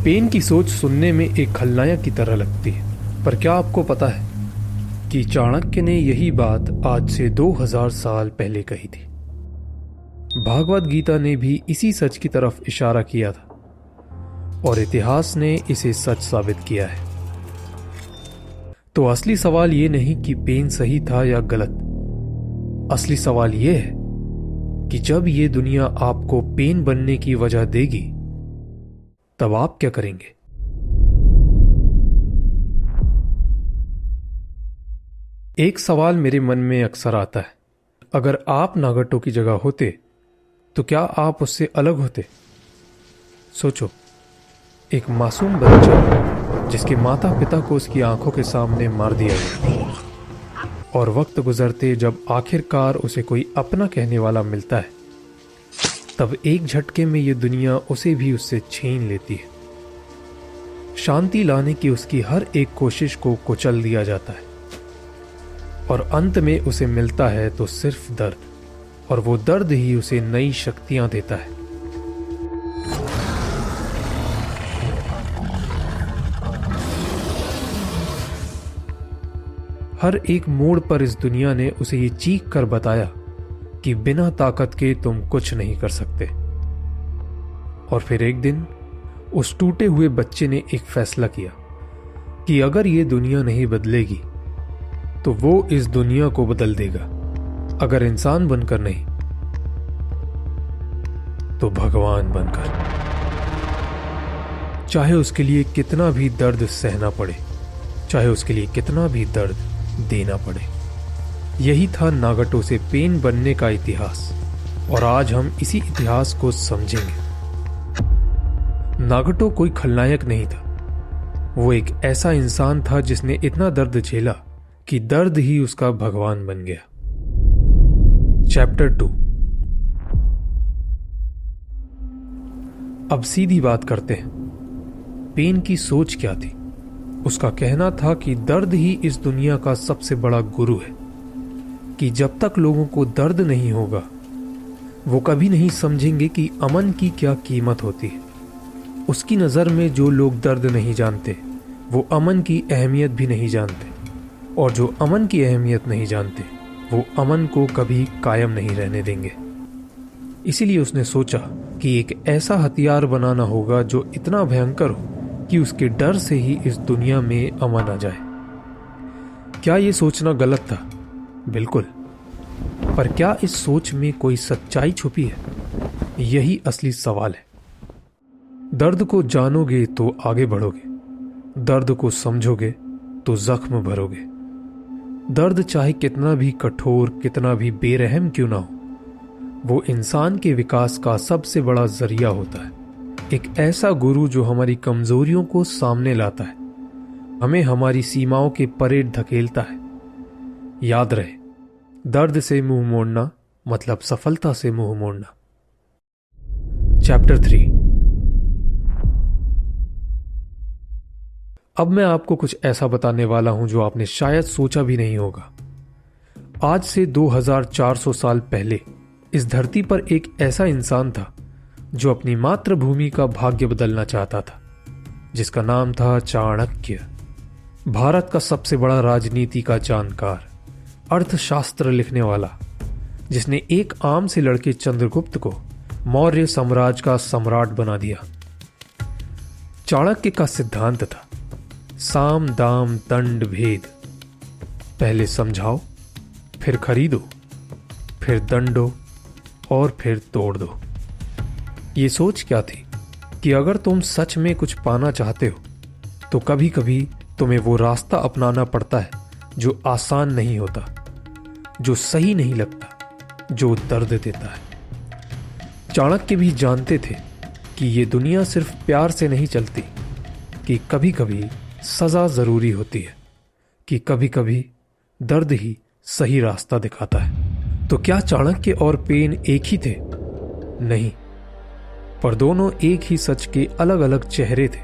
Pen की सोच सुनने में एक खलनायक की तरह लगती है, पर क्या आपको पता है कि चाणक्य ने यही बात आज से 2000 साल पहले कही थी। भागवत गीता ने भी इसी सच की तरफ इशारा किया था और इतिहास ने इसे सच साबित किया है। तो असली सवाल ये नहीं कि पेन सही था या गलत, असली सवाल ये है कि जब ये दुनिया आपको पेन बनने की वजह देगी तब आप क्या करेंगे। एक सवाल मेरे मन में अक्सर आता है, अगर आप नागटो की जगह होते तो क्या आप उससे अलग होते। सोचो, एक मासूम बच्चा जिसके माता पिता को उसकी आंखों के सामने मार दिया गया, और वक्त गुजरते जब आखिरकार उसे कोई अपना कहने वाला मिलता है, तब एक झटके में ये दुनिया उसे भी उससे छीन लेती है। शांति लाने की उसकी हर एक कोशिश को कुचल दिया जाता है और अंत में उसे मिलता है तो सिर्फ दर्द, और वो दर्द ही उसे नई शक्तियां देता है। हर एक मोड़ पर इस दुनिया ने उसे ये चीख कर बताया कि बिना ताकत के तुम कुछ नहीं कर सकते। और फिर एक दिन उस टूटे हुए बच्चे ने एक फैसला किया कि अगर ये दुनिया नहीं बदलेगी तो वो इस दुनिया को बदल देगा, अगर इंसान बनकर नहीं तो भगवान बनकर। चाहे उसके लिए कितना भी दर्द सहना पड़े, चाहे उसके लिए कितना भी दर्द देना पड़े। यही था नागटो से पेन बनने का इतिहास, और आज हम इसी इतिहास को समझेंगे। नागटो कोई खलनायक नहीं था, वो एक ऐसा इंसान था जिसने इतना दर्द झेला कि दर्द ही उसका भगवान बन गया। चैप्टर 2। अब सीधी बात करते हैं, पेन की सोच क्या थी। उसका कहना था कि दर्द ही इस दुनिया का सबसे बड़ा गुरु है, कि जब तक लोगों को दर्द नहीं होगा वो कभी नहीं समझेंगे कि अमन की क्या कीमत होती है। उसकी नज़र में जो लोग दर्द नहीं जानते वो अमन की अहमियत भी नहीं जानते, और जो अमन की अहमियत नहीं जानते वो अमन को कभी कायम नहीं रहने देंगे। इसीलिए उसने सोचा कि एक ऐसा हथियार बनाना होगा जो इतना भयंकर हो कि उसके डर से ही इस दुनिया में अमन आ जाए। क्या ये सोचना गलत था? बिल्कुल। पर क्या इस सोच में कोई सच्चाई छुपी है? यही असली सवाल है। दर्द को जानोगे तो आगे बढ़ोगे, दर्द को समझोगे तो जख्म भरोगे। दर्द चाहे कितना भी कठोर, कितना भी बेरहम क्यों ना हो, वो इंसान के विकास का सबसे बड़ा जरिया होता है। एक ऐसा गुरु जो हमारी कमजोरियों को सामने लाता है, हमें हमारी सीमाओं के परे धकेलता है। याद रहे, दर्द से मुंह मोड़ना मतलब सफलता से मुंह मोड़ना। चैप्टर 3। अब मैं आपको कुछ ऐसा बताने वाला हूं जो आपने शायद सोचा भी नहीं होगा। आज से 2400 साल पहले इस धरती पर एक ऐसा इंसान था जो अपनी मातृभूमि का भाग्य बदलना चाहता था, जिसका नाम था चाणक्य। भारत का सबसे बड़ा राजनीति का जानकार, अर्थशास्त्र लिखने वाला, जिसने एक आम से लड़के चंद्रगुप्त को मौर्य साम्राज्य का सम्राट बना दिया। चाणक्य का सिद्धांत था साम दाम दंड भेद। पहले समझाओ, फिर खरीदो, फिर दंडो और फिर तोड़ दो। ये सोच क्या थी कि अगर तुम सच में कुछ पाना चाहते हो तो कभी कभी तुम्हें वो रास्ता अपनाना पड़ता है जो आसान नहीं होता, जो सही नहीं लगता, जो दर्द देता है। चाणक्य भी जानते थे कि ये दुनिया सिर्फ प्यार से नहीं चलती, कि कभी कभी सजा जरूरी होती है, कि कभी कभी दर्द ही सही रास्ता दिखाता है। तो क्या चाणक्य और पेन एक ही थे? नहीं, पर दोनों एक ही सच के अलग अलग चेहरे थे।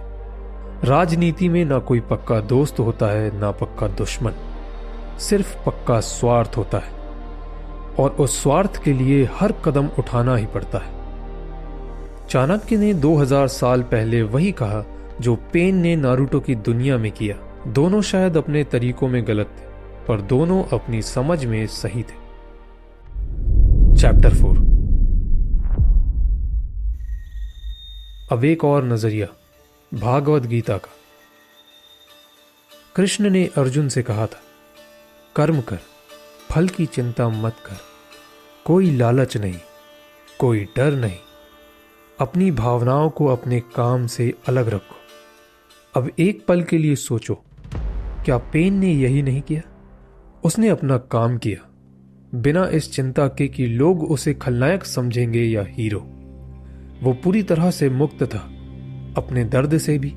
राजनीति में ना कोई पक्का दोस्त होता है, ना पक्का दुश्मन, सिर्फ पक्का स्वार्थ होता है, और उस स्वार्थ के लिए हर कदम उठाना ही पड़ता है। चाणक्य ने 2000 साल पहले वही कहा जो पेन ने नारुतो की दुनिया में किया, दोनों शायद अपने तरीकों में गलत थे, पर दोनों अपनी समझ में सही थे। चैप्टर 4। अब एक और नजरिया भागवत गीता का। कृष्ण ने अर्जुन से कहा था, कर्म कर, फल की चिंता मत कर, कोई लालच नहीं, कोई डर नहीं, अपनी भावनाओं को अपने काम से अलग रखो। अब एक पल के लिए सोचो, क्या पेन ने यही नहीं किया? उसने अपना काम किया, बिना इस चिंता के कि लोग उसे खलनायक समझेंगे या हीरो। वो पूरी तरह से मुक्त था, अपने दर्द से भी,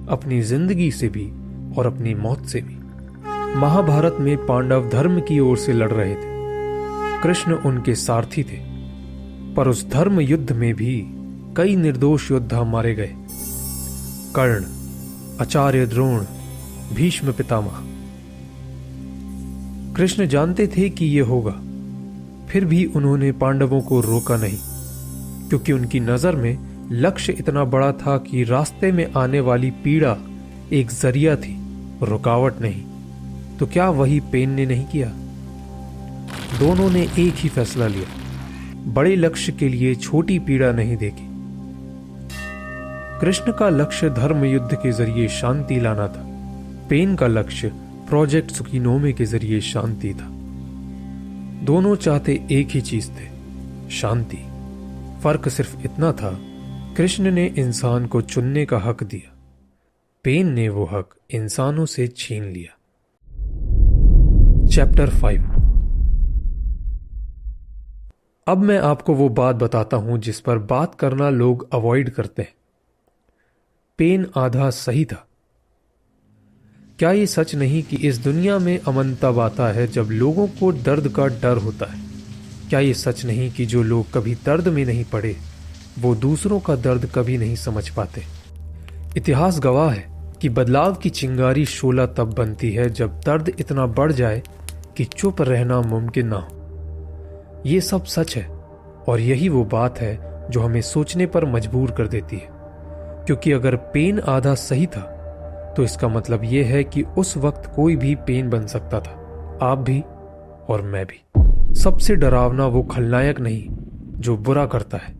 अपनी जिंदगी से भी और अपनी मौत से भी। महाभारत में पांडव धर्म की ओर से लड़ रहे थे, कृष्ण उनके सारथी थे, पर उस धर्म युद्ध में भी कई निर्दोष योद्धा मारे गए। कर्ण, आचार्य द्रोण, भीष्म पितामह। कृष्ण जानते थे कि यह होगा, फिर भी उन्होंने पांडवों को रोका नहीं, क्योंकि उनकी नजर में लक्ष्य इतना बड़ा था कि रास्ते में आने वाली पीड़ा एक जरिया थी, रुकावट नहीं। तो क्या वही पेन ने नहीं किया? दोनों ने एक ही फैसला लिया, बड़े लक्ष्य के लिए छोटी पीड़ा नहीं देखी। कृष्ण का लक्ष्य धर्म युद्ध के जरिए शांति लाना था, पेन का लक्ष्य प्रोजेक्ट सुकीनोमे के जरिए शांति था। दोनों चाहते एक ही चीज थे, शांति। फर्क सिर्फ इतना था, कृष्ण ने इंसान को चुनने का हक दिया, पेन ने वो हक इंसानों से छीन लिया। चैप्टर 5। अब मैं आपको वो बात बताता हूं जिस पर बात करना लोग अवॉइड करते हैं। पेन आधा सही था। क्या ये सच नहीं कि इस दुनिया में अमन तब आता है जब लोगों को दर्द का डर होता है? क्या ये सच नहीं कि जो लोग कभी दर्द में नहीं पड़े, वो दूसरों का दर्द कभी नहीं समझ पाते? इतिहास गवाह है कि बदलाव की चिंगारी शोला तब बनती है जब दर्द इतना बढ़ जाए कि चुप रहना मुमकिन ना हो। ये सब सच है, और यही वो बात है जो हमें सोचने पर मजबूर कर देती है। क्योंकि अगर पेन आधा सही था, तो इसका मतलब यह है कि उस वक्त कोई भी पेन बन सकता था, आप भी और मैं भी। सबसे डरावना वो खलनायक नहीं जो बुरा करता है,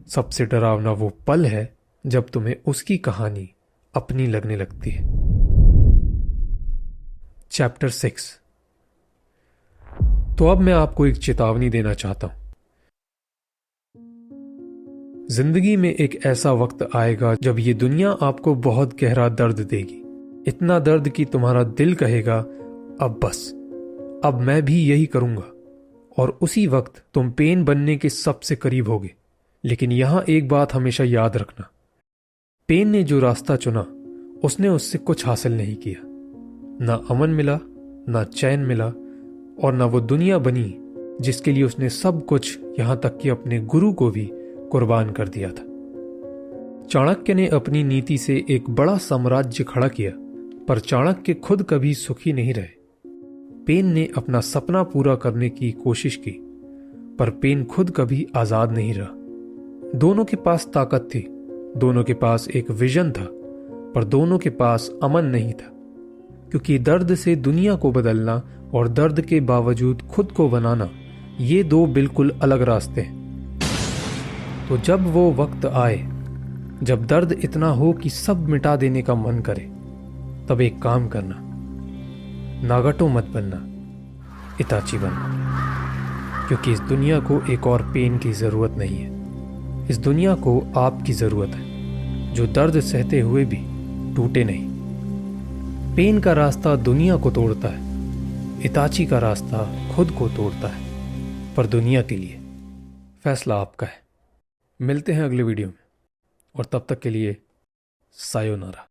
सबसे डरावना वो पल है जब तुम्हें उसकी कहानी अपनी लगने लगती है। चैप्टर 6। तो अब मैं आपको एक चेतावनी देना चाहता हूं। जिंदगी में एक ऐसा वक्त आएगा जब ये दुनिया आपको बहुत गहरा दर्द देगी, इतना दर्द कि तुम्हारा दिल कहेगा अब बस, अब मैं भी यही करूंगा। और उसी वक्त तुम पेन बनने के सबसे करीब होगे। लेकिन यहां एक बात हमेशा याद रखना, पेन ने जो रास्ता चुना, उसने उससे कुछ हासिल नहीं किया। ना अमन मिला, ना चैन मिला, और ना वो दुनिया बनी जिसके लिए उसने सब कुछ, यहां तक कि अपने गुरु को भी कुर्बान कर दिया था। चाणक्य ने अपनी नीति से एक बड़ा साम्राज्य खड़ा किया, पर चाणक्य खुद कभी सुखी नहीं रहे। पेन ने अपना सपना पूरा करने की कोशिश की, पर पेन खुद कभी आजाद नहीं रहा। दोनों के पास ताकत थी, दोनों के पास एक विजन था, पर दोनों के पास अमन नहीं था। क्योंकि दर्द से दुनिया को बदलना और दर्द के बावजूद खुद को बनाना, ये दो बिल्कुल अलग रास्ते हैं। तो जब वो वक्त आए, जब दर्द इतना हो कि सब मिटा देने का मन करे, तब एक काम करना, नागाटो मत बनना, इताची बनना। क्योंकि इस दुनिया को एक और पेन की जरूरत नहीं है, इस दुनिया को आपकी जरूरत है, जो दर्द सहते हुए भी टूटे नहीं। पेन का रास्ता दुनिया को तोड़ता है, इताची का रास्ता खुद को तोड़ता है, पर दुनिया के लिए फैसला आपका है। मिलते हैं अगले वीडियो में, और तब तक के लिए सायोनारा।